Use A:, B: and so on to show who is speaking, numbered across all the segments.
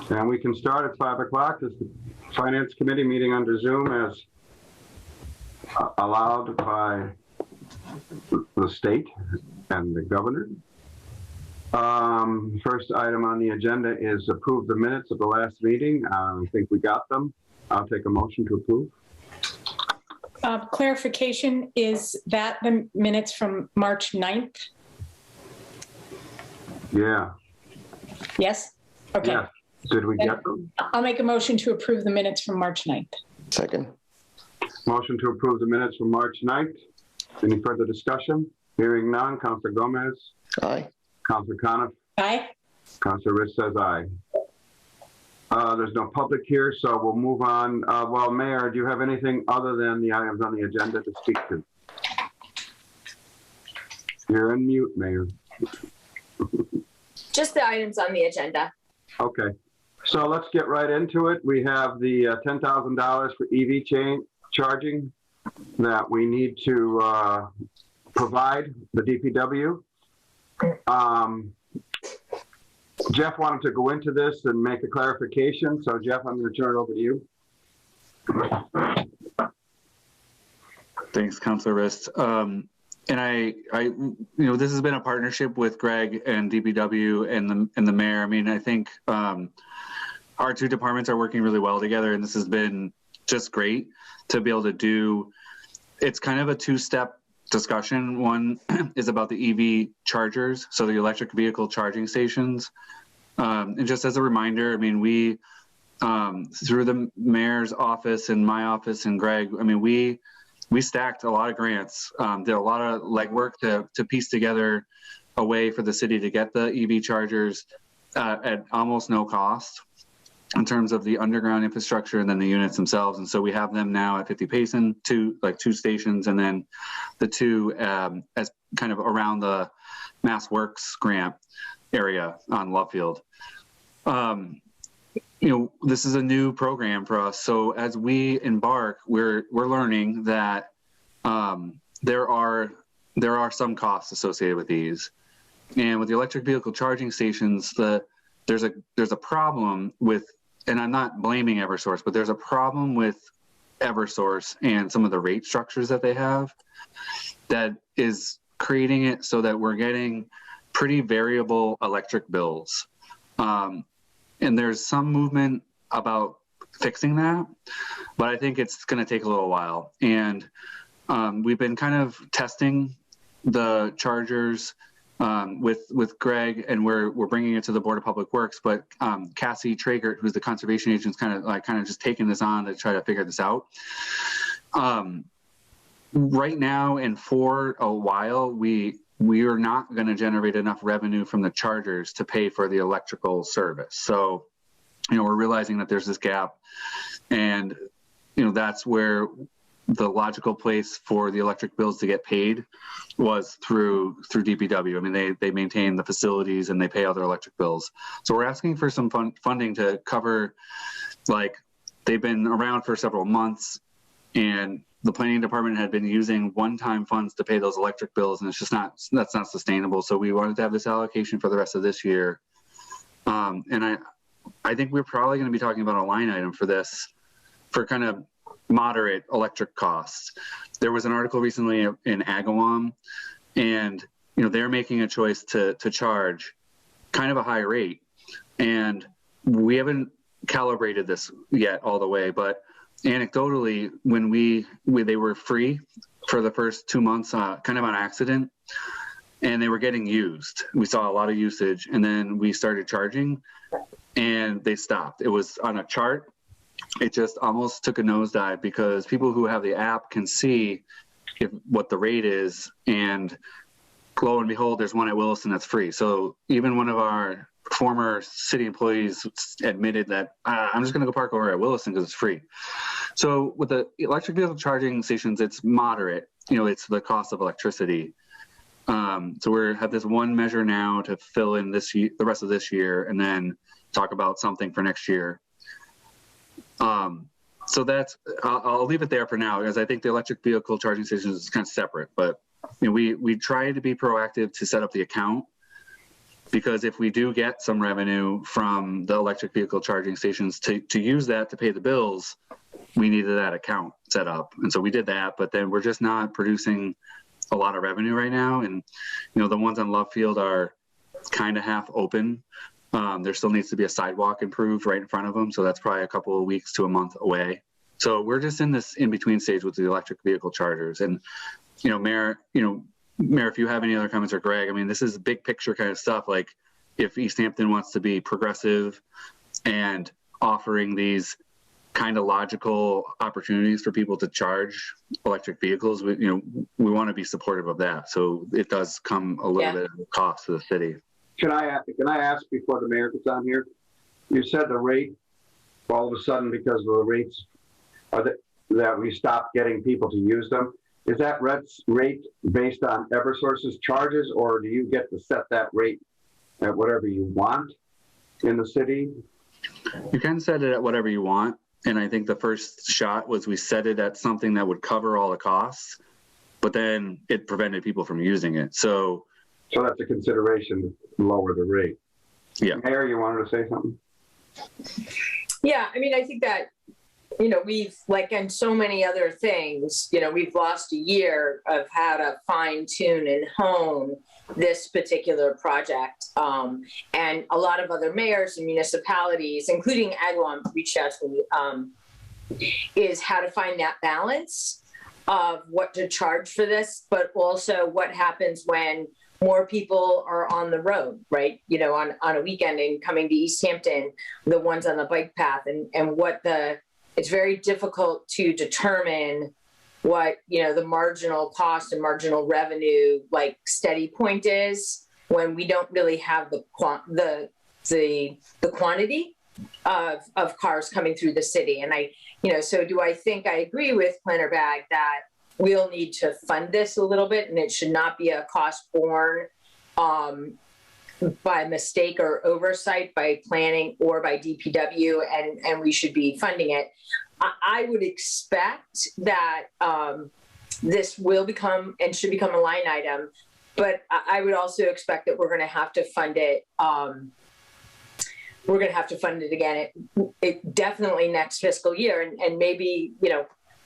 A: And we can start at 5 o'clock. This is the Finance Committee meeting under Zoom as allowed by the state and the governor. First item on the agenda is approve the minutes of the last meeting. I think we got them. I'll take a motion to approve.
B: Clarification, is that the minutes from March 9th?
A: Yeah.
B: Yes? Okay.
A: Yes. Did we get them?
B: I'll make a motion to approve the minutes from March 9th.
C: Second.
A: Motion to approve the minutes from March 9th. Any further discussion? Hearing none. Councilor Gomez?
C: Aye.
A: Councilor Coniff?
B: Aye.
A: Councilor Riss says aye. There's no public here, so we'll move on. Well, Mayor, do you have anything other than the items on the agenda to speak to? You're on mute, Mayor.
D: Just the items on the agenda.
A: Okay, so let's get right into it. We have the $10,000 for EV charging that we need to provide the DPW. Jeff wanted to go into this and make a clarification. So Jeff, I'm going to turn it over to you.
E: Thanks, Councilor Rist. And this has been a partnership with Greg and DPW and the mayor. I mean, I think our two departments are working really well together, and this has been just great to be able to do. It's kind of a two-step discussion. One is about the EV chargers, so the electric vehicle charging stations. And just as a reminder, I mean, we, through the mayor's office and my office and Greg, I mean, we stacked a lot of grants, did a lot of legwork to piece together a way for the city to get the EV chargers at almost no cost in terms of the underground infrastructure and then the units themselves. And so we have them now at 50 Payson, two stations, and then the two as kind of around the Mass Works grant area on Lovefield. This is a new program for us. So as we embark, we're learning that there are some costs associated with these. And with the electric vehicle charging stations, there's a problem with, and I'm not blaming Eversource, but there's a problem with Eversource and some of the rate structures that they have that is creating it so that we're getting pretty variable electric bills. And there's some movement about fixing that, but I think it's going to take a little while. And we've been kind of testing the chargers with Greg, and we're bringing it to the Board of Public Works. But Cassie Tragert, who's the conservation agent, is kind of just taking this on to try to figure this out. Right now, and for a while, we are not going to generate enough revenue from the chargers to pay for the electrical service. So, we're realizing that there's this gap, and that's where the logical place for the electric bills to get paid was through DPW. I mean, they maintain the facilities and they pay all their electric bills. So we're asking for some funding to cover, they've been around for several months, and the planning department had been using one-time funds to pay those electric bills, and that's not sustainable. So we wanted to have this allocation for the rest of this year. And I think we're probably going to be talking about a line item for this for kind of moderate electric costs. There was an article recently in Agawam, and they're making a choice to charge kind of a high rate, and we haven't calibrated this yet all the way, but anecdotally, when they were free for the first 2 months, kind of on accident, and they were getting used. We saw a lot of usage, and then we started charging, and they stopped. It was on a chart. It just almost took a nosedive because people who have the app can see what the rate is, and lo and behold, there's one at Williston that's free. So even one of our former city employees admitted that I'm just going to go park over at Williston because it's free. So with the electric vehicle charging stations, it's moderate. It's the cost of electricity. So we have this one measure now to fill in the rest of this year, and then talk about something for next year. So that's, I'll leave it there for now, because I think the electric vehicle charging stations is kind of separate, but we try to be proactive to set up the account because if we do get some revenue from the electric vehicle charging stations to use that to pay the bills, we needed that account set up. And so we did that, but then we're just not producing a lot of revenue right now. And, the ones on Love Field are kind of half open. There still needs to be a sidewalk improved right in front of them. So that's probably a couple of weeks to a month away. So we're just in this in-between stage with the electric vehicle chargers. And, Mayor, if you have any other comments, or Greg, I mean, this is big picture kind of stuff. Like if Easthampton wants to be progressive and offering these kind of logical opportunities for people to charge electric vehicles, we want to be supportive of that. So it does come a little bit of a cost to the city.
A: Can I ask before the mayor gets on here? You said the rate, all of a sudden, because of the rates, that we stopped getting people to use them. Is that rate based on Eversource's charges, or do you get to set that rate at whatever you want in the city?
E: You can set it at whatever you want. And I think the first shot was we set it at something that would cover all the costs, but then it prevented people from using it. So
A: that's a consideration to lower the rate.
E: Yeah.
A: Mayor, you wanted to say something?
C: Yeah, I mean, I think that, we've, like in so many other things, we've lost a year of how to fine tune and hone this particular project. And a lot of other mayors and municipalities, including Agawam, reached out to me, is how to find that balance of what to charge for this, but also what happens when more people are on the road, right? On a weekend and coming to Easthampton, the ones on the bike path, and it's very difficult to determine what, the marginal cost and marginal revenue, like steady point is when we don't really have the quantity of cars coming through the city. And so do I think I agree with Planner Bag that we'll need to fund this a little bit, and it should not be a cost borne by mistake or oversight by planning or by DPW, and we should be funding it. I would expect that this will become and should become a line item, but I would also expect that we're going to have to fund it. We're going to have to fund it again. It definitely next fiscal year, and maybe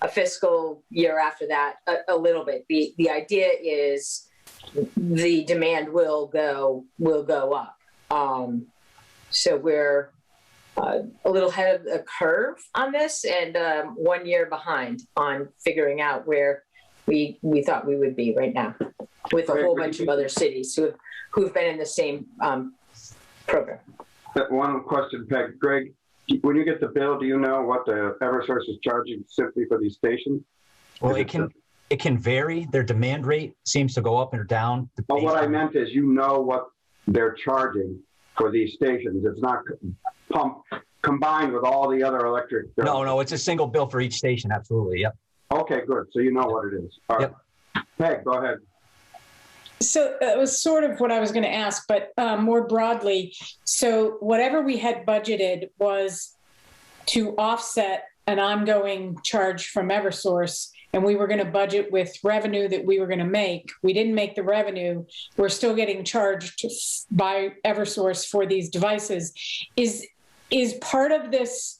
C: a fiscal year after that a little bit. The idea is the demand will go up. So we're a little ahead of the curve on this, and 1 year behind on figuring out where we thought we would be right now, with a whole bunch of other cities who've been in the same program.
A: One question, Peg. Greg, when you get the bill, do you know what the Eversource is charging simply for these stations?
D: Well, it can vary. Their demand rate seems to go up and down.
A: But what I meant is, what they're charging for these stations. It's not combined with all the other electric bills.
D: No, it's a single bill for each station. Absolutely. Yep.
A: Okay, good. So you know what it is. All right. Yep. Peg, go ahead.
B: So it was sort of what I was going to ask, but more broadly. So whatever we had budgeted was to offset an ongoing charge from Eversource, and we were going to budget with revenue that we were going to make. We didn't make the revenue. We're still getting charged by Eversource for these devices. Is part of this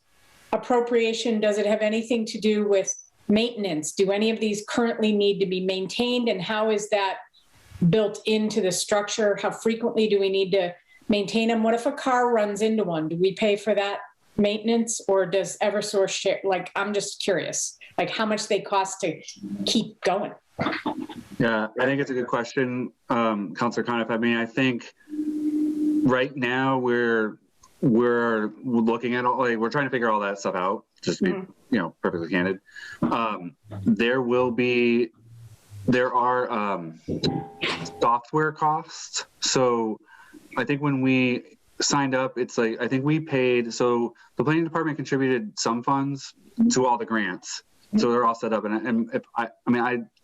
B: appropriation, does it have anything to do with maintenance? Do any of these currently need to be maintained, and how is that built into the structure? How frequently do we need to maintain them? What if a car runs into one? Do we pay for that maintenance, or does Eversource share? I'm just curious, how much they cost to keep going.
E: Yeah, I think it's a good question, Councilor Conniff. I mean, I think right now we're looking at we're trying to figure all that stuff out, just to be perfectly candid. There are software costs. So I think when we signed up, I think we paid, so the planning department contributed some funds to all the grants. So they're all set up. And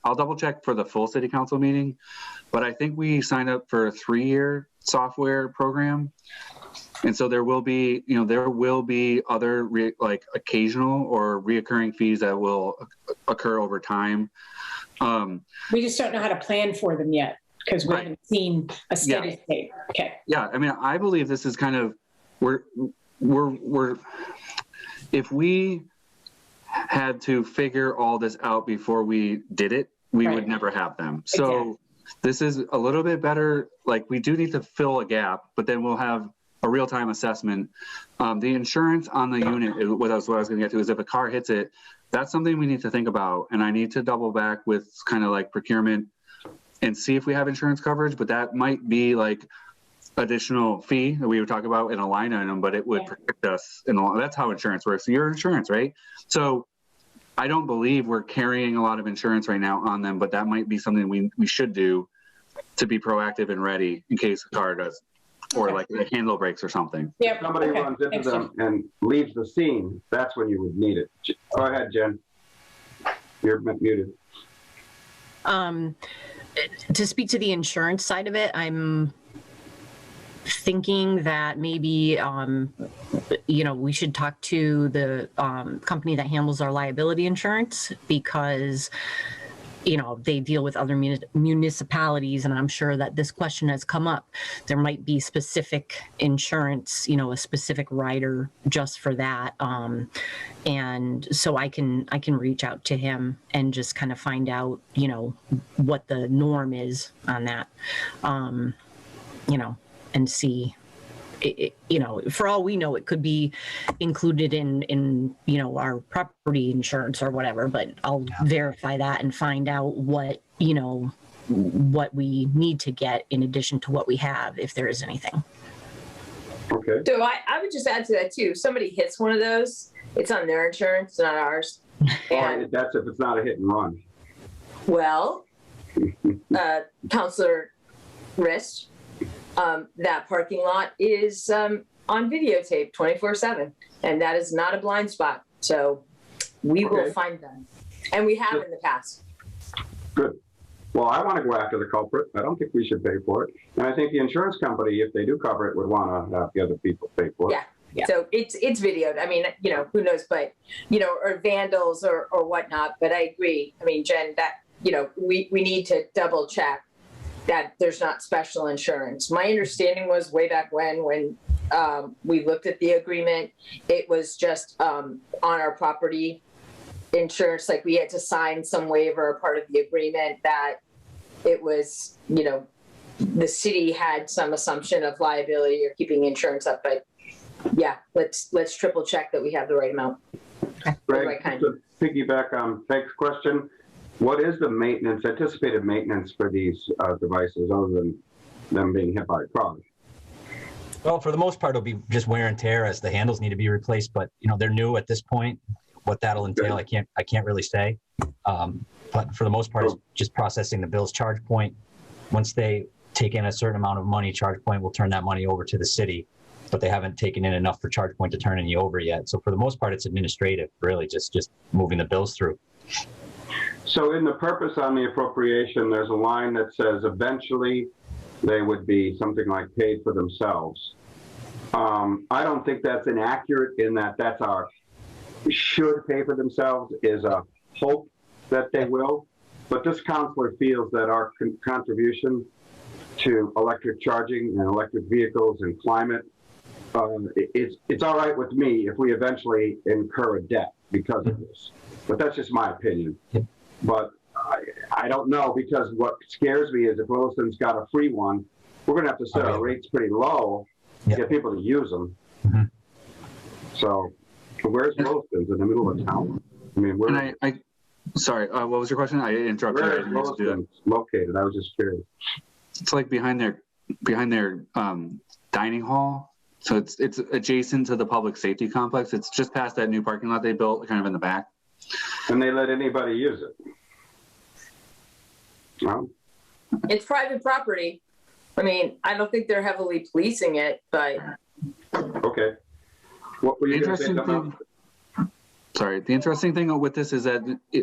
E: I'll double check for the full city council meeting, but I think we signed up for a 3-year software program. And so there will be other occasional or reoccurring fees that will occur over time.
B: We just don't know how to plan for them yet. because we
E: Right.
B: haven't seen a steady state. Okay.
E: Yeah, I mean, I believe this is kind of we're if we had to figure all this out before we did it, we
B: Right.
E: would never have them. So
B: Exactly.
E: this is a little bit better. Like, we do need to fill a gap, but then we'll have a real-time assessment. The insurance on the unit, what I was going to get to, is if a car hits it, that's something we need to think about. And I need to double back with kind of like procurement and see if we have insurance coverage, but that might be like additional fee that we would talk about in a line item, but it would
B: Yeah.
E: protect us in the long. That's how insurance works. So your insurance, right? So I don't believe we're carrying a lot of insurance right now on them, but that might be something we should do to be proactive and ready in case a car does, or like the handle breaks or something.
B: Yep.
A: If somebody
B: Okay.
A: runs into
B: Thanks,
A: them and leaves the scene, that's when you would need it. Go ahead, Jen. You're muted.
F: To speak to the insurance side of it, I'm thinking that maybe, we should talk to the company that handles our liability insurance, because, they deal with other municipalities, and I'm sure that this question has come up. There might be specific insurance, a specific rider just for that. And so I can reach out to him and just kind of find out, what the norm is on that, and see, for all we know, it could be included in our property insurance or whatever, but I'll verify that and find out what we need to get in addition to what we have, if there is anything.
A: Okay.
C: So I would just add to that too. If somebody hits one of those, it's on their insurance, not ours. And
A: That's if it's not a hit and run.
C: well, Counselor Rist, that parking lot is on videotape 24/7, and that is not a blind spot. So we will
A: Okay.
C: find them, and we have in the past.
A: Good. Well, I want to go after the culprit. I don't think we should pay for it. And I think the insurance company, if they do cover it, would want to have the other people pay for it.
C: Yeah. So it's videoed. I mean, who knows, but, or vandals or whatnot. But I agree. I mean, Jen, that, we need to double check that there's not special insurance. My understanding was way back when we looked at the agreement, it was just on our property insurance, like we had to sign some waiver, part of the agreement, that it was, the city had some assumption of liability or keeping insurance up. But yeah, let's triple check that we have the right amount. The
A: Greg,
C: right kind.
A: to piggyback on Peg's question, what is the anticipated maintenance for these devices other than them being hit by cars?
D: Well, for the most part, it'll be just wear and tear as the handles need to be replaced, but they're new at this point. What that'll entail, I can't really say. But for the most part, it's just processing the bills. ChargePoint, once they take in a certain amount of money, ChargePoint will turn that money over to the city, but they haven't taken in enough for ChargePoint to turn any over yet. So for the most part, it's administrative, really, just moving the bills through.
A: So in the purpose on the appropriation, there's a line that says eventually they would be something like paid for themselves. I don't think that's inaccurate in that that's our should pay for themselves is a hope that they will. But this counselor feels that our contribution to electric charging and electric vehicles and climate, it's all right with me if we eventually incur a debt because of this. But that's just my opinion. But I don't know, because what scares me is if Williston's got a free one, we're going to have to set our rates pretty low to get people to use them.
D: Mm-hmm.
A: So where's Williston's? In the middle of town? I mean,
E: Sorry, what was your question? I interrupted.
A: Where is Williston located? I was just curious.
E: It's like behind their dining hall. So it's adjacent to the public safety complex. It's just past that new parking lot they built, kind of in the back.
A: And they let anybody use it? Well,
C: It's private property. I mean, I don't think they're heavily policing it, but
A: okay. What were you going to say about?
E: Sorry, the interesting thing with this is that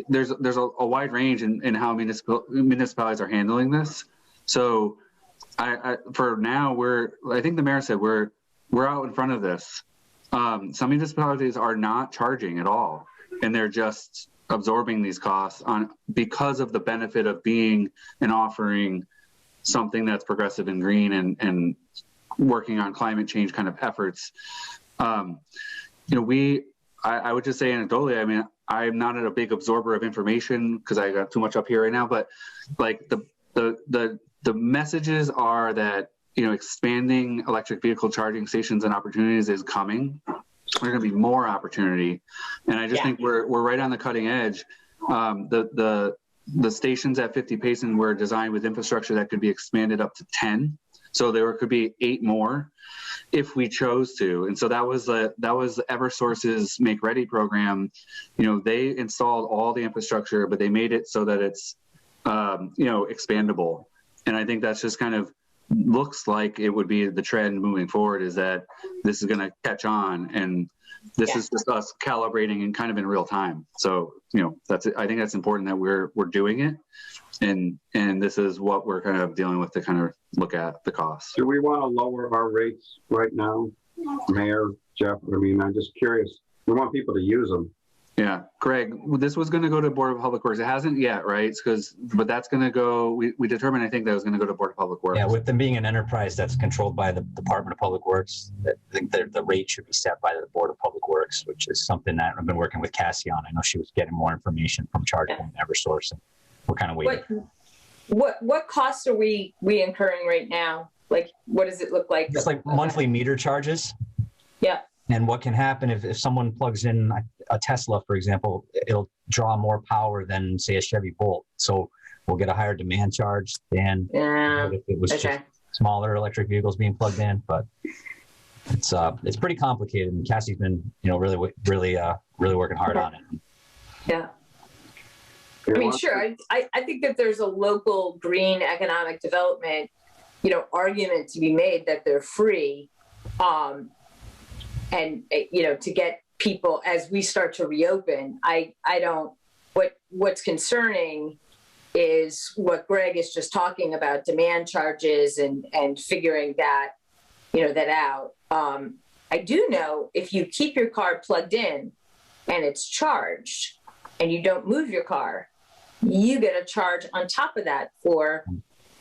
E: there's a wide range in how municipalities are handling this. So for now, I think the mayor said we're out in front of this. Some municipalities are not charging at all, and they're just absorbing these costs because of the benefit of being and offering something that's progressive and green and working on climate change kind of efforts. I would just say anecdotally, I mean, I'm not a big absorber of information because I got too much up here right now, but like the messages are that, expanding electric vehicle charging stations and opportunities is coming. There's going to be more opportunity. And I just think we're right on the cutting edge. The stations at 50 Payson were designed with infrastructure that could be expanded up to 10. So there could be 8 more if we chose to. And so that was Eversource's Make Ready program. They installed all the infrastructure, but they made it so that it's, expandable. And I think that's just kind of looks like it would be the trend moving forward, is that this is going to catch on, and this is just us calibrating and kind of in real time. So, I think that's important that we're doing it. And this is what we're kind of dealing with to kind of look at the costs.
A: Do we want to lower our rates right now, Mayor, Jeff? I mean, I'm just curious. We want people to use them.
E: Yeah, Greg, this was going to go to Board of Public Works. It hasn't yet, right? But that's going to go. We determined, I think, that was going to go to Board of Public Works.
D: Yeah, with them being an enterprise that's controlled by the Department of Public Works, I think the rate should be set by the Board of Public Works, which is something that I've been working with Cassie on. I know she was getting more information from ChargePoint and Eversource, and we're kind of waiting.
C: What costs are we incurring right now? Like, what does it look like?
D: It's like monthly meter charges.
C: Yeah.
D: And what can happen if someone plugs in a Tesla, for example, it'll draw more power than, say, a Chevy Bolt. So we'll get a higher demand charge than if it was just smaller electric vehicles being plugged in. But it's pretty complicated. And Cassie's been, really working hard on it.
C: Yeah. I mean, sure. I think that there's a local green economic development, argument to be made that they're free. And, to get people, as we start to reopen, what's concerning is what Greg is just talking about, demand charges and figuring that out. I do know if you keep your car plugged in and it's charged and you don't move your car, you get a charge on top of that for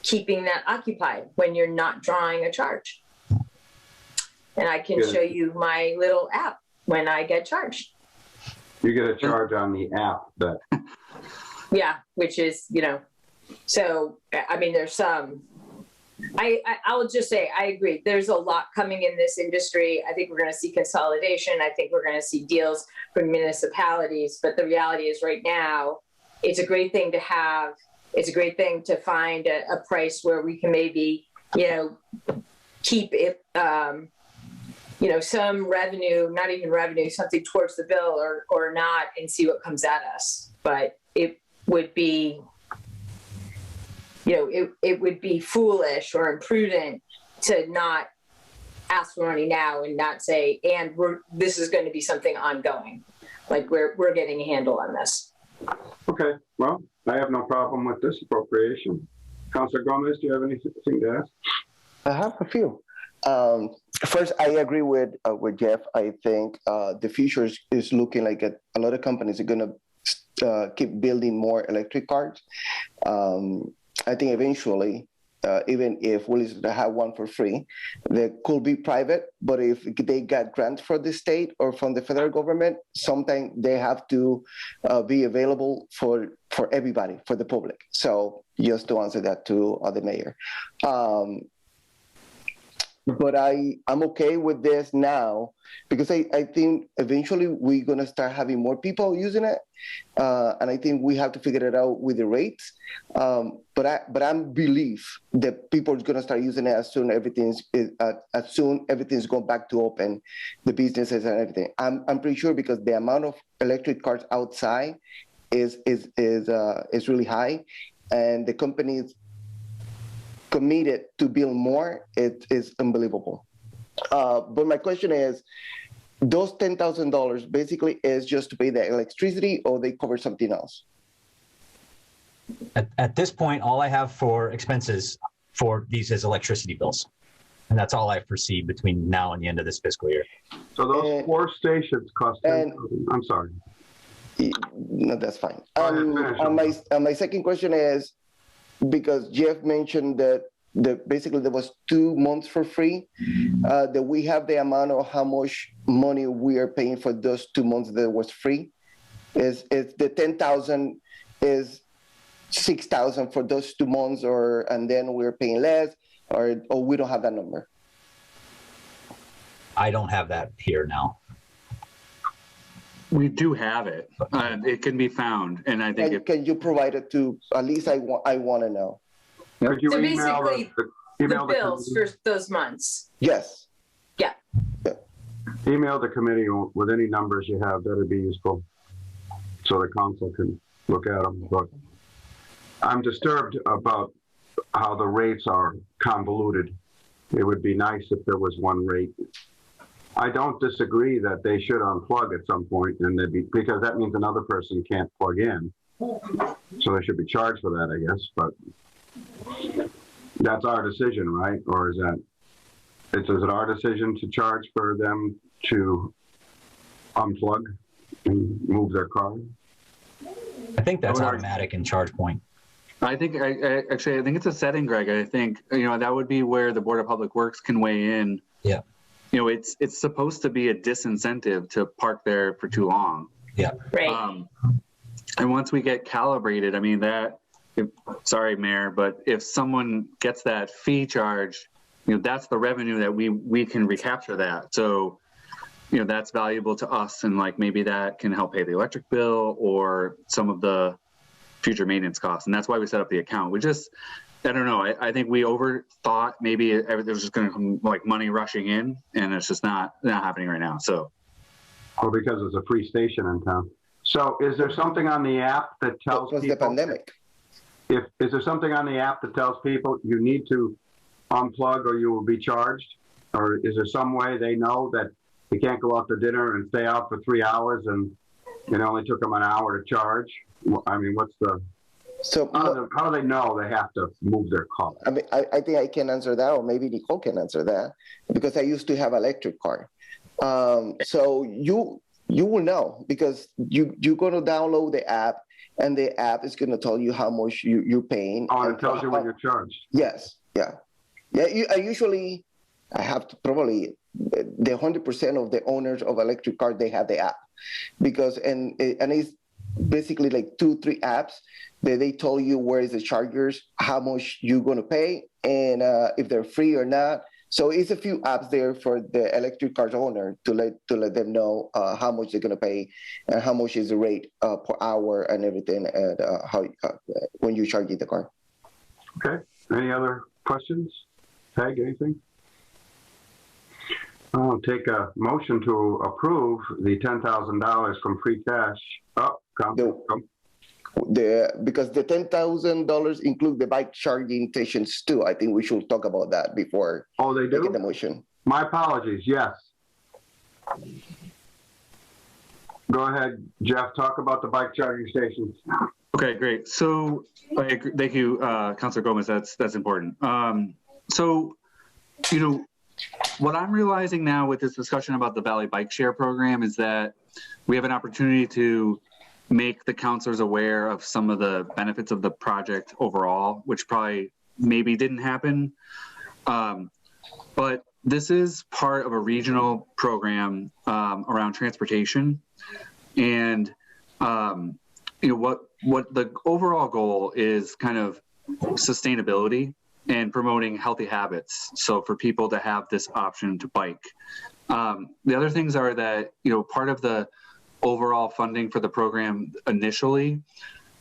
C: keeping that occupied when you're not drawing a charge. And I can show you my little app when I get charged.
A: You get a charge on the app that.
C: Yeah, which is, so, I mean, there's some, I'll just say, I agree. There's a lot coming in this industry. I think we're going to see consolidation. I think we're going to see deals from municipalities. But the reality is right now, it's a great thing to have. It's a great thing to find a price where we can maybe, keep it, some revenue, not even revenue, something towards the bill or not, and see what comes at us. But it would be, it would be foolish or imprudent to not ask for money now and not say, and this is going to be something ongoing. Like we're getting a handle on this.
A: Okay, well, I have no problem with this appropriation. Councilor Gomez, do you have anything to ask?
G: I have a few. First, I agree with Jeff. I think the future is looking like a lot of companies are going to keep building more electric cars. I think eventually, even if Willys have one for free, they could be private. But if they got grants from the state or from the federal government, sometimes they have to be available for everybody, for the public. So just to answer that to the mayor. But I'm okay with this now because I think eventually we're going to start having more people using it. And I think we have to figure it out with the rates. But I believe that people are going to start using it as soon everything's going back to open, the businesses and everything. I'm pretty sure because the amount of electric cars outside is really high, and the companies committed to build more. It is unbelievable. But my question is, those $10,000 basically is just to pay the electricity, or they cover something else?
D: At this point, all I have for expenses for these is electricity bills. And that's all I foresee between now and the end of this fiscal year.
A: So those 4 stations cost $10,000. I'm sorry.
G: No, that's fine. My second question is, because Jeff mentioned that basically there was 2 months for free. That we have the amount of how much money we are paying for those 2 months that was free. Is the 10,000 is 6,000 for those 2 months, and then we're paying less, or we don't have that number?
D: I don't have that here now.
E: We do have it. It can be found, and I think
G: Can you provide it to, at least I want to know.
A: Could you
C: So
A: email
C: basically, the bills for those months.
G: Yes.
C: Yeah.
A: Email the committee with any numbers you have. That'd be useful, so the council can look at them. But I'm disturbed about how the rates are convoluted. It would be nice if there was one rate. I don't disagree that they should unplug at some point, and because that means another person can't plug in. So they should be charged for that, I guess. But that's our decision, right? Or is it our decision to charge for them to unplug and move their car?
D: I think that's automatic in ChargePoint.
E: I think actually I think it's a setting, Greg. I think that would be where the Board of Public Works can weigh in.
D: Yeah.
E: It's supposed to be a disincentive to park there for too long.
D: Yeah.
C: Right.
E: And once we get calibrated, I mean sorry, Mayor, but if someone gets that fee charge, that's the revenue that we can recapture that. So, that's valuable to us, and like maybe that can help pay the electric bill or some of the future maintenance costs. And that's why we set up the account. I don't know. I think we overthought maybe there was just going to come like money rushing in, and it's just not happening right now. So,
A: well, because it's a free station in town. So, is there something on the app that tells people?
G: The pandemic.
A: Is there something on the app that tells people you need to unplug or you will be charged? Or is there some way they know that they can't go out to dinner and stay out for 3 hours and it only took them an hour to charge? I mean, what's the? So how do they know they have to move their car?
G: I mean, I think I can answer that, or maybe Nicole can answer that, because I used to have an electric car. So you will know, because you're going to download the app, and the app is going to tell you how much you're paying.
A: Oh, and it tells you when you're charged.
G: Yes. Yeah. I have to probably the 100% of the owners of electric cars, they have the app, because and it's basically like 2-3 apps that they tell you where is the chargers, how much you're going to pay, and if they're free or not. So it's a few apps there for the electric cars owner to let them know how much they're going to pay and how much is the rate per hour and everything, and how when you charge the car.
A: Okay. Any other questions? Peg, anything? I'll take a motion to approve the $10,000 from free cash.
G: Because the $10,000 include the bike charging stations too. I think we should talk about that before.
A: Oh, they do?
G: Making the motion.
A: My apologies. Yes. Go ahead, Jeff. Talk about the bike charging stations.
E: Okay, great. So I agree. Thank you, Councilor Gomez. That's important. So, what I'm realizing now with this discussion about the Valley Bike Share program is that we have an opportunity to make the counselors aware of some of the benefits of the project overall, which probably maybe didn't happen. But this is part of a regional program around transportation. And, what the overall goal is kind of sustainability and promoting healthy habits. So for people to have this option to bike. The other things are that, part of the overall funding for the program initially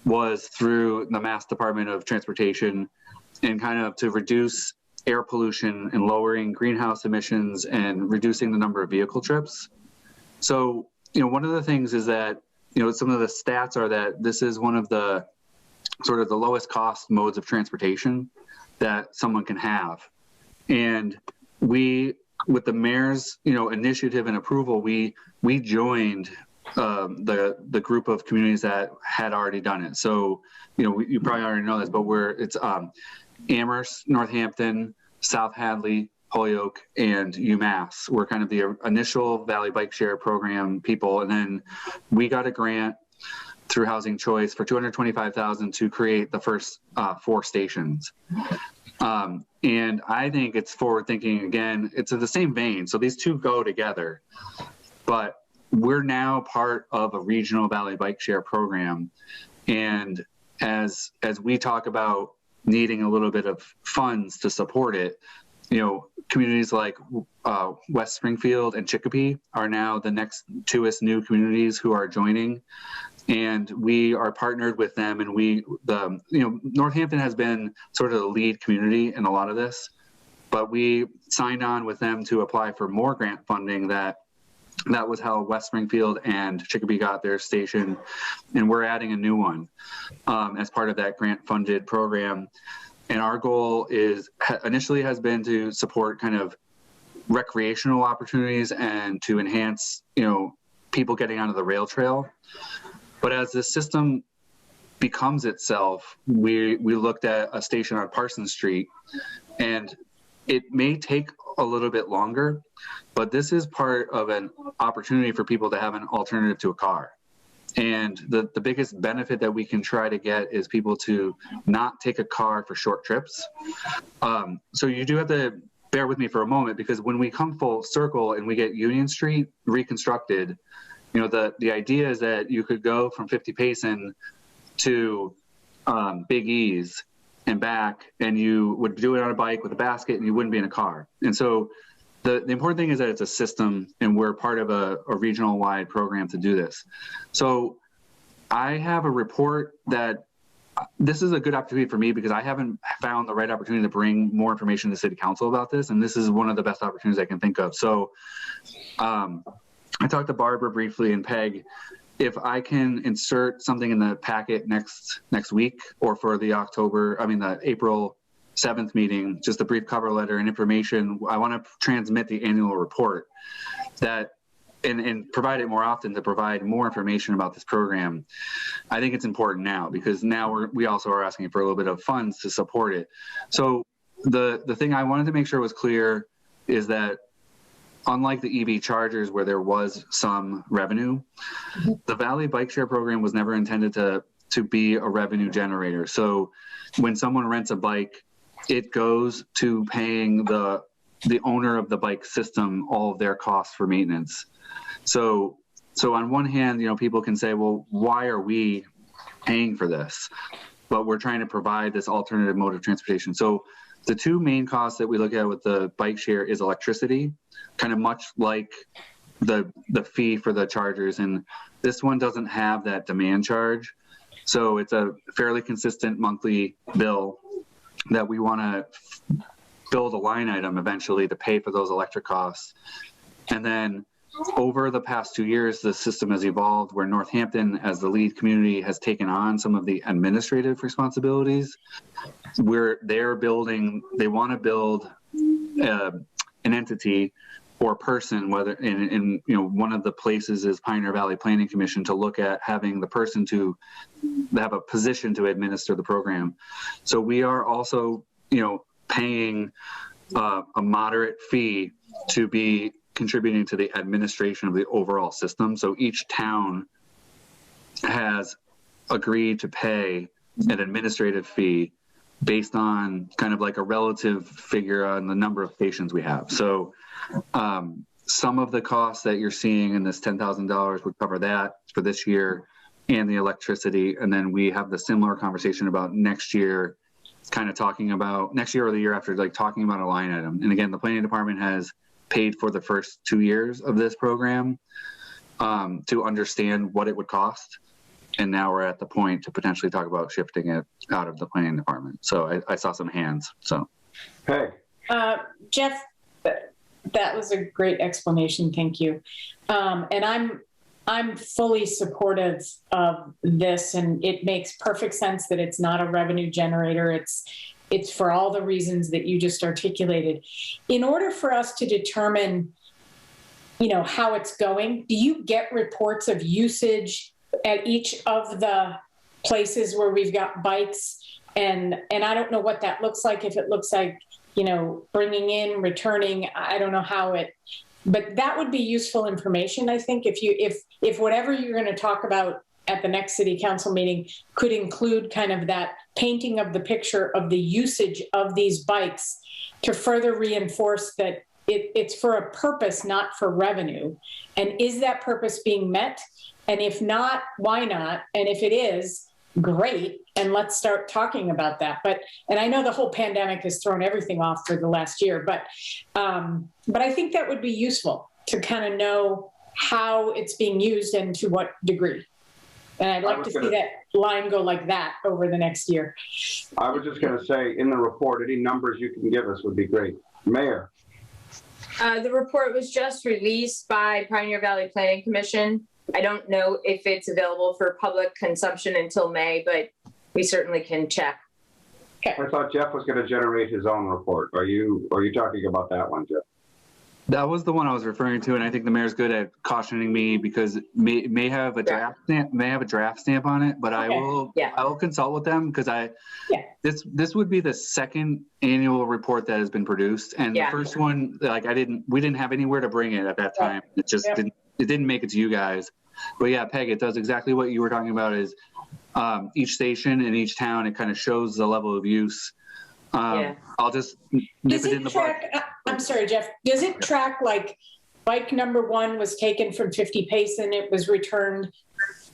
E: was through the Mass Department of Transportation, and kind of to reduce air pollution and lowering greenhouse emissions and reducing the number of vehicle trips. So, one of the things is that, some of the stats are that this is one of the sort of the lowest cost modes of transportation that someone can have. And we, with the mayor's, initiative and approval, we joined the group of communities that had already done it. So, you probably already know this, but it's Amherst, Northampton, South Hadley, Holyoke, and UMass were kind of the initial Valley Bike Share program people. And then we got a grant through Housing Choice for $225,000 to create the first 4 stations. And I think it's forward thinking. Again, it's in the same vein. So these two go together, but we're now part of a regional Valley Bike Share program. And as we talk about needing a little bit of funds to support it, you know, communities like West Springfield and Chicopee are now the next 2est new communities who are joining. And we are partnered with them, and Northampton has been sort of the lead community in a lot of this, but we signed on with them to apply for more grant funding. That was how West Springfield and Chicopee got their station, and we're adding a new one as part of that grant funded program. And our goal initially has been to support kind of recreational opportunities and to enhance, you know, people getting onto the rail trail. But as the system becomes itself, we looked at a station on Parsons Street, and it may take a little bit longer, but this is part of an opportunity for people to have an alternative to a car. And the biggest benefit that we can try to get is people to not take a car for short trips. So you do have to bear with me for a moment, because when we come full circle and we get Union Street reconstructed, you know, the idea is that you could go from 50 Payson to Big E's and back, and you would do it on a bike with a basket, and you wouldn't be in a car. And so the important thing is that it's a system, and we're part of a regional wide program to do this. So I have a report that this is a good opportunity for me, because I haven't found the right opportunity to bring more information to City Council about this, and this is one of the best opportunities I can think of. So I talked to Barbara briefly and Peg. If I can insert something in the packet next week, or for the April 7th meeting, just a brief cover letter and information. I want to transmit the annual report and provide it more often to provide more information about this program. I think it's important now, because now we also are asking for a little bit of funds to support it. So the thing I wanted to make sure was clear is that, unlike the EV chargers where there was some revenue, the Valley Bike Share program was never intended to be a revenue generator. So when someone rents a bike, it goes to paying the owner of the bike system all of their costs for maintenance. So on one hand, you know, people can say, well, why are we paying for this? But we're trying to provide this alternative mode of transportation. So the two main costs that we look at with the bike share is electricity, kind of much like the fee for the chargers. And this one doesn't have that demand charge. So it's a fairly consistent monthly bill that we want to build a line item eventually to pay for those electric costs. And then over the past 2 years, the system has evolved where Northampton, as the lead community, has taken on some of the administrative responsibilities. Where they want to build an entity or a person, whether in one of the places is Pioneer Valley Planning Commission, to look at having the person to have a position to administer the program. So we are also, paying a moderate fee to be contributing to the administration of the overall system. So each town has agreed to pay an administrative fee based on kind of like a relative figure on the number of stations we have. So some of the costs that you're seeing in this $10,000 would cover that for this year and the electricity. And then we have the similar conversation about next year, kind of talking about next year or the year after, like talking about a line item. And again, the planning department has paid for the first 2 years of this program to understand what it would cost. And now we're at the point to potentially talk about shifting it out of the planning department. So I saw some hands, so.
A: Hey.
B: Jeff, that was a great explanation. Thank you. And I'm fully supportive of this, and it makes perfect sense that it's not a revenue generator. It's for all the reasons that you just articulated. In order for us to determine, how it's going, do you get reports of usage at each of the places where we've got bikes? And I don't know what that looks like. If it looks like, bringing in, returning, I don't know how but that would be useful information. I think if whatever you're going to talk about at the next city council meeting could include kind of that painting of the picture of the usage of these bikes to further reinforce that it's for a purpose, not for revenue. And is that purpose being met? And if not, why not? And if it is, great. And let's start talking about that. And I know the whole pandemic has thrown everything off for the last year, but I think that would be useful to kind of know how it's being used and to what degree. And I'd like to see that line go like that over the next year.
A: I was just going to say, in the report, any numbers you can give us would be great. Mayor.
C: The report was just released by Pioneer Valley Planning Commission. I don't know if it's available for public consumption until May, but we certainly can check.
A: I thought Jeff was going to generate his own report. Are you talking about that one, Jeff?
E: That was the one I was referring to, and I think the mayor's good at cautioning me because it may have a draft stamp on it, but
B: okay.
E: I will consult with them because this would be the second annual report that has been produced, and the first one, like we didn't have anywhere to bring it at that time. It just didn't make it to you guys. But yeah, Peg, it does exactly what you were talking about. Is each station in each town, it kind of shows the level of use. I'll just nip it in the bud.
B: I'm sorry, Jeff. Does it track like bike number 1 was taken from 50 Pace and it was returned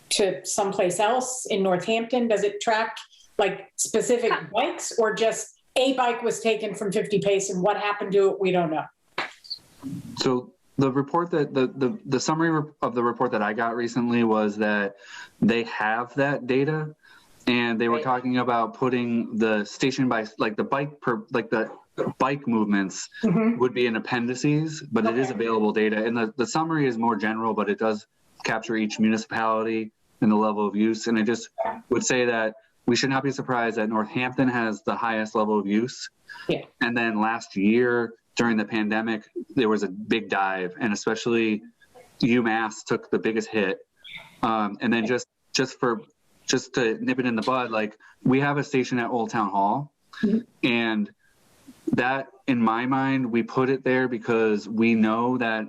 B: to someplace else in Northampton? Does it track like specific bikes, or just a bike was taken from 50 Pace and what happened to it? We don't know.
E: So the report that the summary of the report that I got recently was that they have that data. And they were talking about putting the station by the bike movements would be in appendices, but it is available data. And the summary is more general, but it does capture each municipality and the level of use. And I just would say that we should not be surprised that Northampton has the highest level of use. Yeah. And then last year during the pandemic, there was a big dive, and especially UMass took the biggest hit. And then just to nip it in the bud, like we have a station at Old Town Hall, and that, in my mind, we put it there because we know that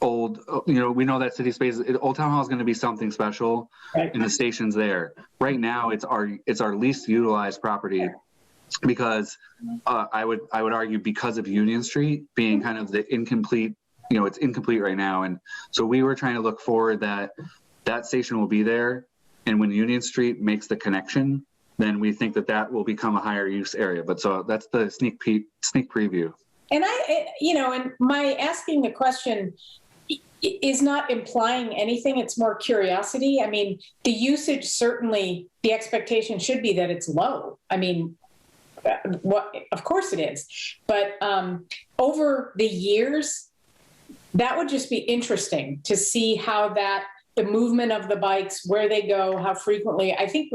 E: we know that city space, Old Town Hall is going to be something special, and the station's there. Right now, it's our least utilized property because I would argue because of Union Street being kind of the incomplete, it's incomplete right now, and so we were trying to look forward that station will be there. And when Union Street makes the connection, then we think that will become a higher use area. But so that's the sneak preview. And
B: and my asking the question is not implying anything. It's more curiosity. I mean, the usage, certainly the expectation should be that it's low. I mean, of course it is. But over the years, that would just be interesting to see how the movement of the bikes, where they go, how frequently, I think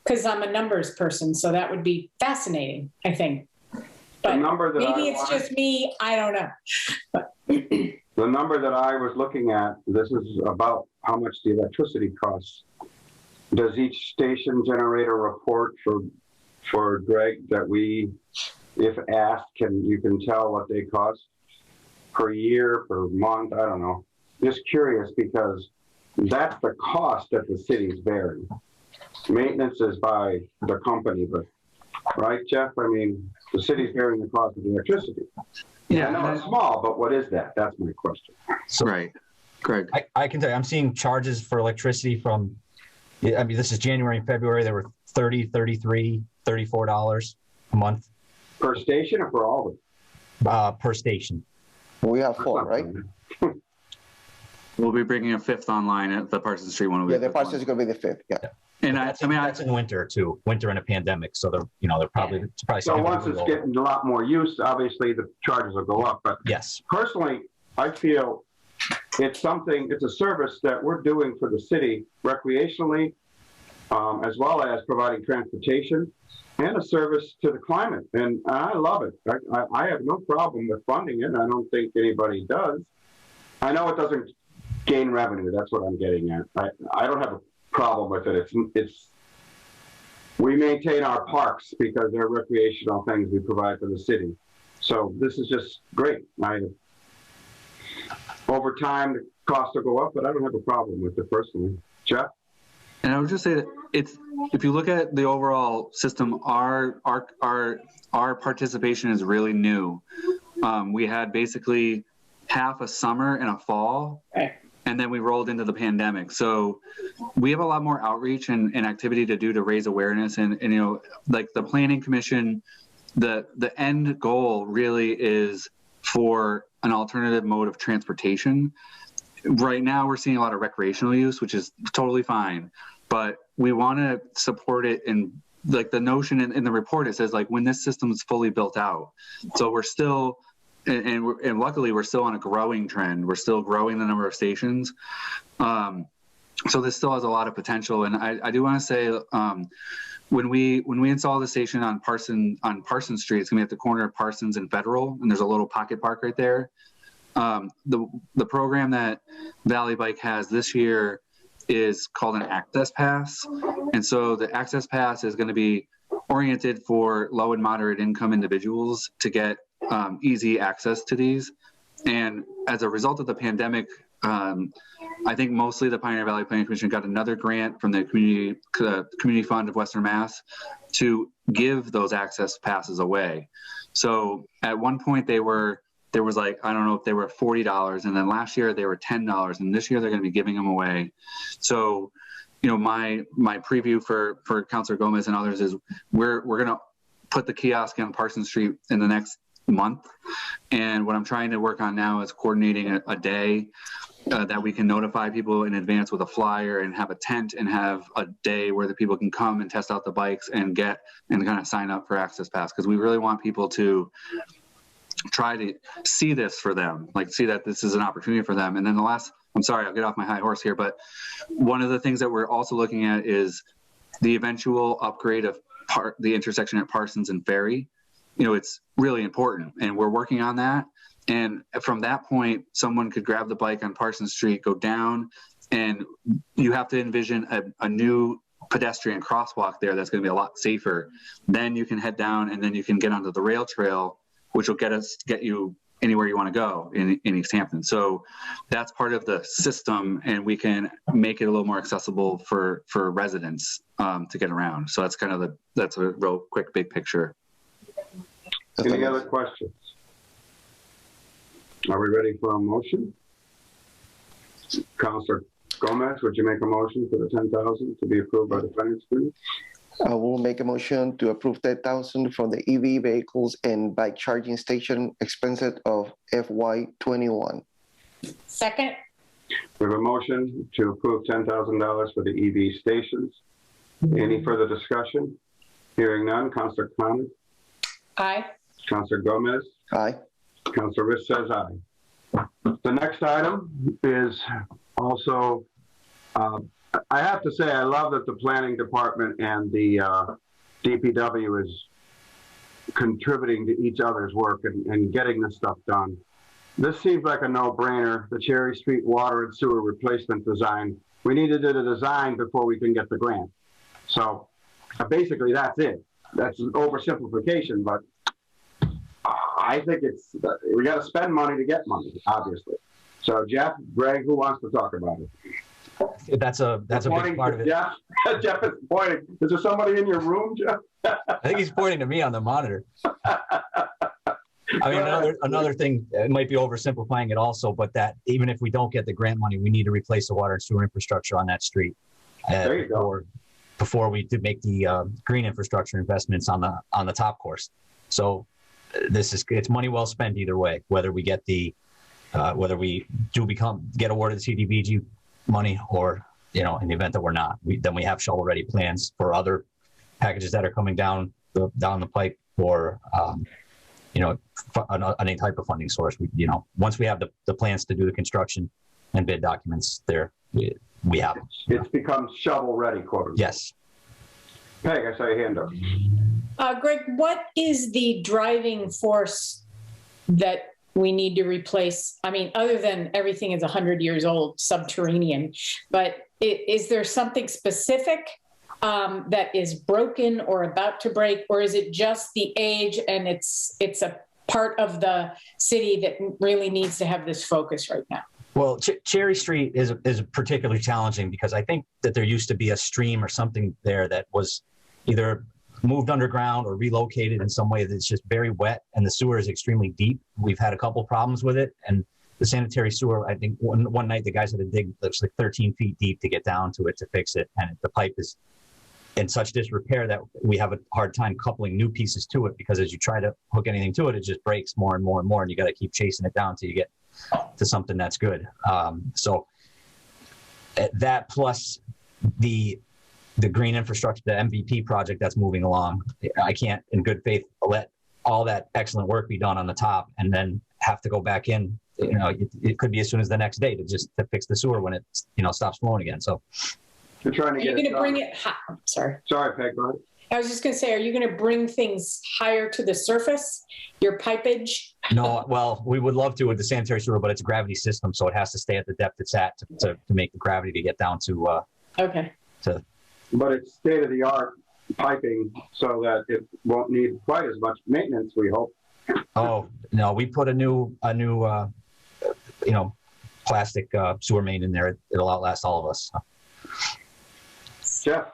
B: because I'm a numbers person, so that would be fascinating, I think. But maybe it's just me, I don't know. But
A: the number that I was looking at, this is about how much the electricity costs. Does each station generate a report for Greg that we, if asked, you can tell what they cost per year, per month? I don't know. Just curious, because that's the cost that the city's bearing. Maintenance is by the company, but right, Jeff? I mean, the city's bearing the cost of the electricity. Yeah, I know it's small, but what is that? That's my question.
E: So, right, Greg.
D: I can tell you, I'm seeing charges for electricity from, this is January and February. There were $30, $33, $34 a month.
A: Per station or for all of
D: it? Per station.
G: We have 4, right?
E: We'll be bringing a 5th online at the Parsons Street one.
G: Yeah, the Parsons is going to be the 5th. Yeah.
E: And
D: that's in winter too. Winter and a pandemic, so they're probably
A: so once it's getting a lot more use, obviously the charges will go up. But
D: yes,
A: personally, I feel it's a service that we're doing for the city recreationally, as well as providing transportation and a service to the climate. And I love it. I have no problem with funding it. I don't think anybody does. I know it doesn't gain revenue. That's what I'm getting at. I don't have a problem with it. We maintain our parks because they're recreational things we provide for the city. So this is just great. Over time, the cost will go up, but I don't have a problem with it personally. Jeff?
E: And I would just say that if you look at the overall system, our participation is really new. We had basically half a summer and a fall, and then we rolled into the pandemic. So we have a lot more outreach and activity to do to raise awareness. And you know, like the Planning Commission, the end goal really is for an alternative mode of transportation. Right now, we're seeing a lot of recreational use, which is totally fine, but we want to support it. And like the notion in the report, it says like when this system is fully built out. So we're still, and luckily we're still on a growing trend. We're still growing the number of stations. So this still has a lot of potential. And I do want to say, when we install the station on Parsons Street, it's gonna be at the corner of Parsons and Federal, and there's a little pocket park right there. The program that Valley Bike has this year is called an access pass. And so the access pass is going to be oriented for low and moderate income individuals to get easy access to these. And as a result of the pandemic, I think mostly the Pioneer Valley Planning Commission got another grant from the Community Fund of Western Mass to give those access passes away. So at one point there was like, I don't know if they were $40, and then last year they were $10, and this year they're going to be giving them away. So, you know, my preview for Councilor Gomez and others is we're going to put the kiosk on Parsons Street in the next month. And what I'm trying to work on now is coordinating a day that we can notify people in advance with a flyer and have a tent and have a day where the people can come and test out the bikes and kind of sign up for Access Pass, because we really want people to try to see this for them, like see that this is an opportunity for them. And then I'm sorry, I'll get off my high horse here, but one of the things that we're also looking at is the eventual upgrade of the intersection at Parsons and Ferry. You know, it's really important, and we're working on that. And from that point, someone could grab the bike on Parsons Street, go down, and you have to envision a new pedestrian crosswalk there that's going to be a lot safer. Then you can head down, and then you can get onto the rail trail, which will get you anywhere you want to go in Easthampton. So that's part of the system, and we can make it a little more accessible for residents to get around. So that's kind of that's a real quick big picture.
A: Any other questions? Are we ready for a motion? Councilor Gomez, would you make a motion for the $10,000 to be approved by the Finance Committee?
G: I will make a motion to approve $10,000 from the EV vehicles and bike charging station expenses of FY21.
B: Second.
A: We have a motion to approve $10,000 for the EV stations. Any further discussion? Hearing none. Councilor Connor?
B: Aye.
A: Councilor Gomez?
G: Aye.
A: Councilor Rich says aye. The next item is also, I have to say, I love that the planning department and the DPW is contributing to each other's work and getting this stuff done. This seems like a no-brainer, the Cherry Street water and sewer replacement design. We needed to do the design before we can get the grant. So basically that's it. That's an oversimplification, but I think we got to spend money to get money, obviously. So Jeff, Greg, who wants to talk about it?
D: That's a big part of it.
A: Jeff, Jeff is pointing. Is there somebody in your room, Jeff?
D: I think he's pointing to me on the monitor. I mean, another thing, it might be oversimplifying it also, but that even if we don't get the grant money, we need to replace the water and sewer infrastructure on that street.
A: There you go.
D: Before we do make the green infrastructure investments on the top course. So it's money well spent either way, whether we get whether we do get awarded the CDBG money, or, you know, in the event that we're not, then we have shovel-ready plans for other packages that are coming down the pipe, or you know, any type of funding source. You know, once we have the plans to do the construction and bid documents, we have them.
A: It's become shovel-ready, quote.
D: Yes.
A: Peg, I saw your hand up.
B: Greg, what is the driving force that we need to replace? I mean, other than everything is 100 years old, subterranean, but is there something specific that is broken or about to break, or is it just the age and it's a part of the city that really needs to have this focus right now?
D: Well, Cherry Street is particularly challenging because I think that there used to be a stream or something there that was either moved underground or relocated in some way that's just very wet, and the sewer is extremely deep. We've had a couple problems with it, and the sanitary sewer, I think one night the guys had to dig like 13 feet deep to get down to it to fix it, and the pipe is in such disrepair that we have a hard time coupling new pieces to it, because as you try to hook anything to it, it just breaks more and more and more, and you got to keep chasing it down till you get to something that's good. So that plus the green infrastructure, the MVP project that's moving along, I can't in good faith let all that excellent work be done on the top and then have to go back in. You know, it could be as soon as the next day to fix the sewer when it, you know, stops flowing again. So
A: You're trying to
B: Are you
A: get
B: going to bring it high? Sorry.
A: Sorry, Peg, go ahead.
B: I was just going to say, are you going to bring things higher to the surface, your pipage?
D: no, well, we would love to with the sanitary sewer, but it's a gravity system, so it has to stay at the depth it's at to make the gravity to get down to
B: Okay.
A: But it's state-of-the-art piping so that it won't need quite as much maintenance, we hope.
D: Oh no, we put a new you know, plastic sewer main in there. It'll outlast all of us.
A: Jeff?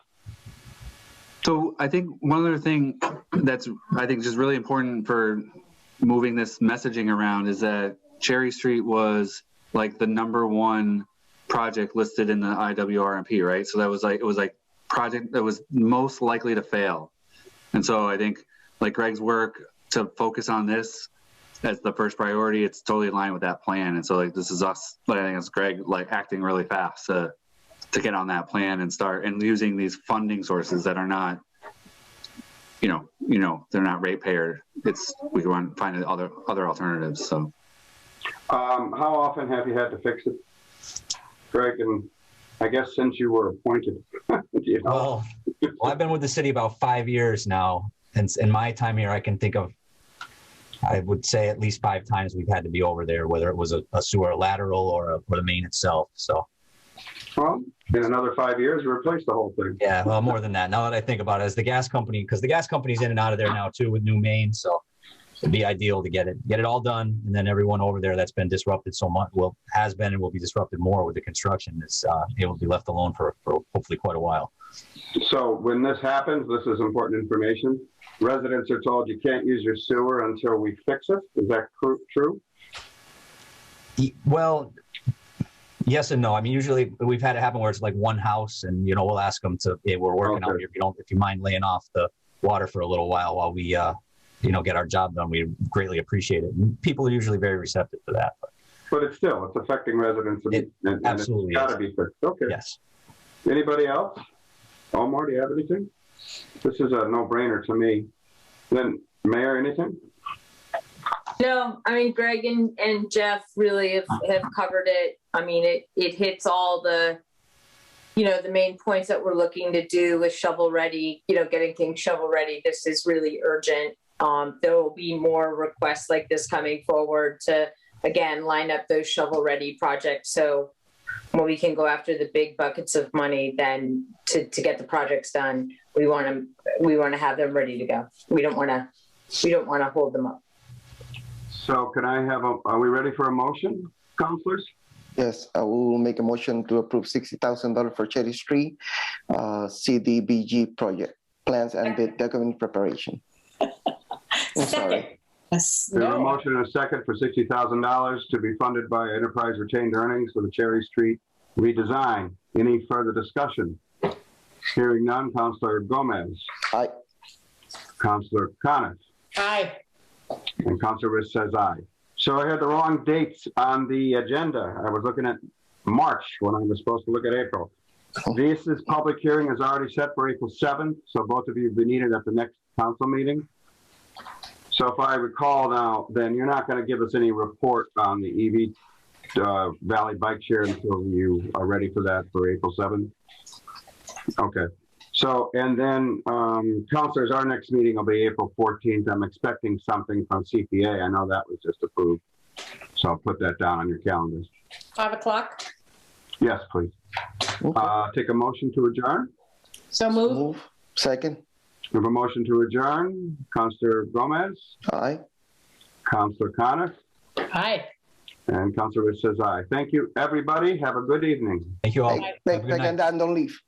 E: So I think one other thing that's, I think, just really important for moving this messaging around is that Cherry Street was like the #1 project listed in the IWRMP, right? So that was like, it was like project that was most likely to fail. And so I think like Greg's work to focus on this as the first priority, it's totally in line with that plan. And so like, this is us, like, I think it's Greg, like acting really fast to get on that plan and start and using these funding sources that are not, you know, they're not ratepayer. We want to find other alternatives. So,
A: how often have you had to fix it, Greg? And I guess since you were appointed, you know?
D: Well, I've been with the city about 5 years now, and in my time here, I can think of, I would say at least 5 times we've had to be over there, whether it was a sewer lateral or the main itself. So.
A: Well, in another 5 years, replace the whole thing.
D: Yeah, well, more than that. Now that I think about it, as the gas company, because the gas company's in and out of there now too with new mains, so it'd be ideal to get it all done, and then everyone over there that's been disrupted so much, has been and will be disrupted more with the construction, is able to be left alone for hopefully quite a while.
A: So when this happens, this is important information. Residents are told you can't use your sewer until we fix it. Is that true?
D: Well, yes and no. I mean, usually we've had it happen where it's like one house, and you know, we'll ask them to, hey, we're working out here. If you mind laying off the water for a little while we, you know, get our job done, we greatly appreciate it. And people are usually very receptive to that.
A: But it's affecting residents. And
D: absolutely
A: it's got to be fixed. Okay.
D: Yes.
A: Anybody else? Omar, do you have anything? This is a no-brainer to me. Then, Mayor, anything?
C: No, I mean, Greg and Jeff really have covered it. I mean, it hits all the, you know, the main points that we're looking to do with shovel ready, you know, getting things shovel ready. This is really urgent. There will be more requests like this coming forward to, again, line up those shovel ready projects. So when we can go after the big buckets of money, then to get the projects done, we want to have them ready to go. We don't want to hold them up.
A: So can I have are we ready for a motion, councilors?
G: Yes, I will make a motion to approve $60,000 for Cherry Street CDBG project plans and bid document preparation. I'm sorry.
B: Yes,
A: We have a
B: no.
A: motion and a second for $60,000 to be funded by enterprise retained earnings for the Cherry Street redesign. Any further discussion? Hearing none, Councilor Gomez.
G: Aye.
A: Councilor Coniff.
B: Aye.
A: And Councilor Riss says aye. So I had the wrong dates on the agenda. I was looking at March when I was supposed to look at April. This public hearing is already set for April 7th, so both of you will be needed at the next council meeting. So if I recall now, then you're not going to give us any report on the EV Valley Bike Share until you are ready for that for April 7th? Okay. So, and then, councilors, our next meeting will be April 14th. I'm expecting something from CPA. I know that was just approved. So I'll put that down on your calendars.
B: 5 o'clock.
A: Yes, please.
G: Okay.
A: Take a motion to adjourn.
B: So move.
G: Move. Second.
A: We have a motion to adjourn. Councilor Gomez,
G: Aye.
A: Councilor Coniff,
B: Aye.
A: And Councilor Rich says aye. Thank you, everybody. Have a good evening.
D: Thank you all.
G: Thank,
D: Have a good night.
G: and don't leave.